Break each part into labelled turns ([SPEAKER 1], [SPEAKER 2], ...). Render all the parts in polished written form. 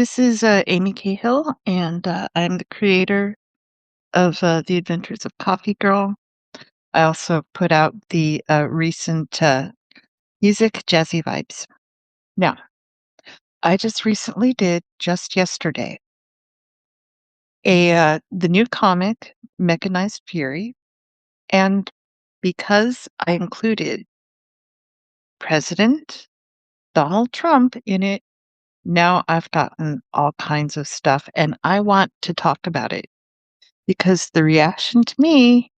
[SPEAKER 1] This is Amy Cahill, and I'm the creator of The Adventures of Coffee Girl. I also put out the recent music, Jazzy Vibes. Now, I just recently did, just yesterday, the new comic, Mechanized Fury, and because I included President Donald Trump in it, now I've gotten all kinds of stuff, and I want to talk about it because the reaction to me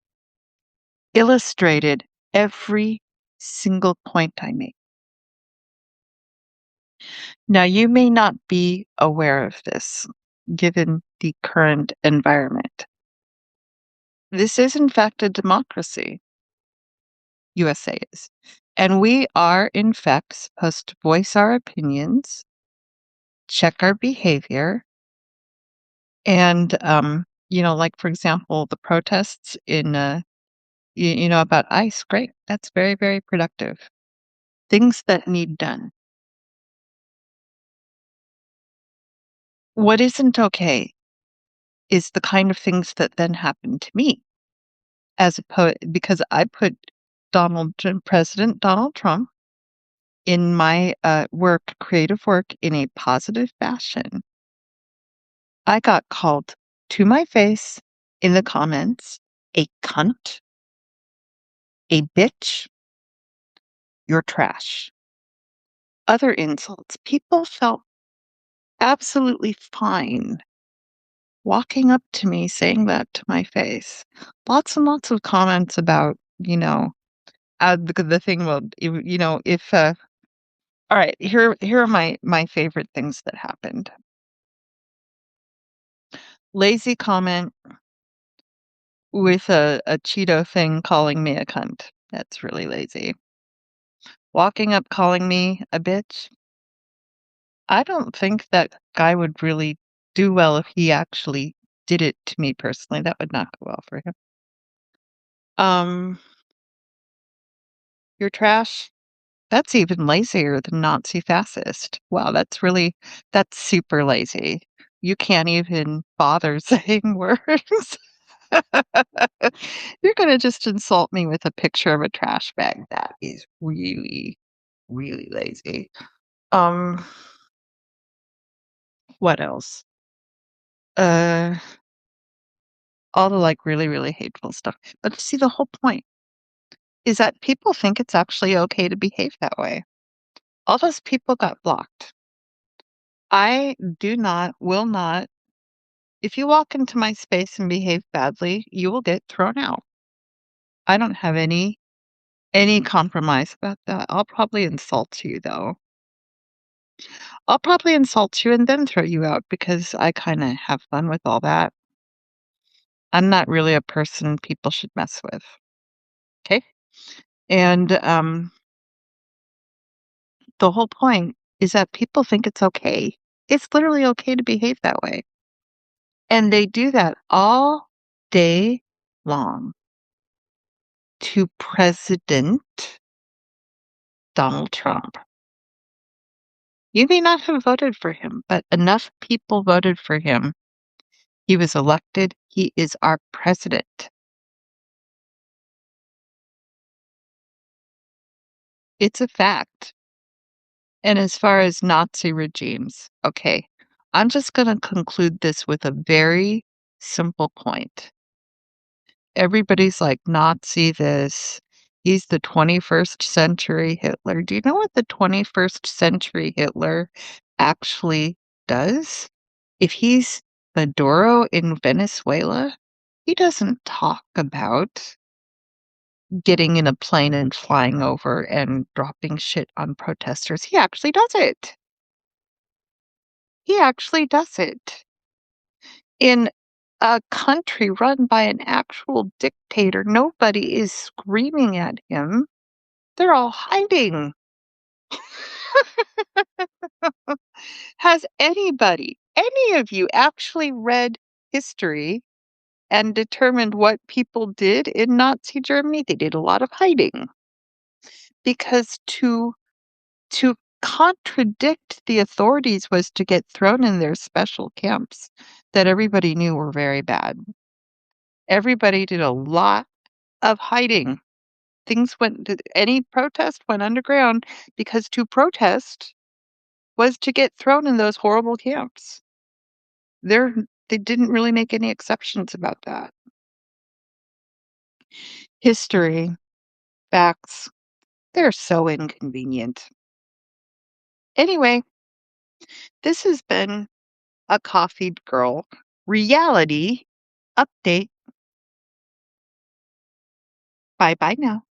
[SPEAKER 1] illustrated every single point I made. Now, you may not be aware of this, given the current environment. This is, in fact, a democracy. USA is. And we are, in fact, supposed to voice our opinions, check our behavior, and, like, for example, the protests in, about ICE. Great. That's very, very productive. Things that need done. What isn't okay is the kind of things that then happen to me because I put President Donald Trump in my creative work in a positive fashion. I got called to my face in the comments a cunt, a bitch, you're trash. Other insults. People felt absolutely fine walking up to me saying that to my face. Lots and lots of comments about, the thing about, if, all right, here are my favorite things that happened. Lazy comment with a Cheeto thing calling me a cunt. That's really lazy. Walking up calling me a bitch. I don't think that guy would really do well if he actually did it to me personally. That would not go well for him. You're trash. That's even lazier than Nazi fascist. Wow, that's super lazy. You can't even bother saying words. You're gonna just insult me with a picture of a trash bag. That is really, really lazy. What else? Uh, all the, like, really, really hateful stuff. But see, the whole point is that people think it's actually okay to behave that way. All those people got blocked. I will not. If you walk into my space and behave badly, you will get thrown out. I don't have any compromise about that. I'll probably insult you, though. I'll probably insult you and then throw you out because I kinda have fun with all that. I'm not really a person people should mess with. Okay. And, the whole point is that people think it's okay. It's literally okay to behave that way. And they do that all day long to President Donald Trump. You may not have voted for him, but enough people voted for him. He was elected. He is our president. It's a fact. And as far as Nazi regimes, okay, I'm just going to conclude this with a very simple point. Everybody's like, Nazi this. He's the 21st century Hitler. Do you know what the 21st century Hitler actually does? If he's Maduro in Venezuela, he doesn't talk about getting in a plane and flying over and dropping shit on protesters. He actually does it. He actually does it. In a country run by an actual dictator, nobody is screaming at him. They're all hiding. Has any of you actually read history and determined what people did in Nazi Germany? They did a lot of hiding. Because to contradict the authorities was to get thrown in their special camps that everybody knew were very bad. Everybody did a lot of hiding. Things went any protest went underground because to protest was to get thrown in those horrible camps. There they didn't really make any exceptions about that. History, facts, they're so inconvenient. Anyway, this has been a Coffee Girl reality update. Bye bye now.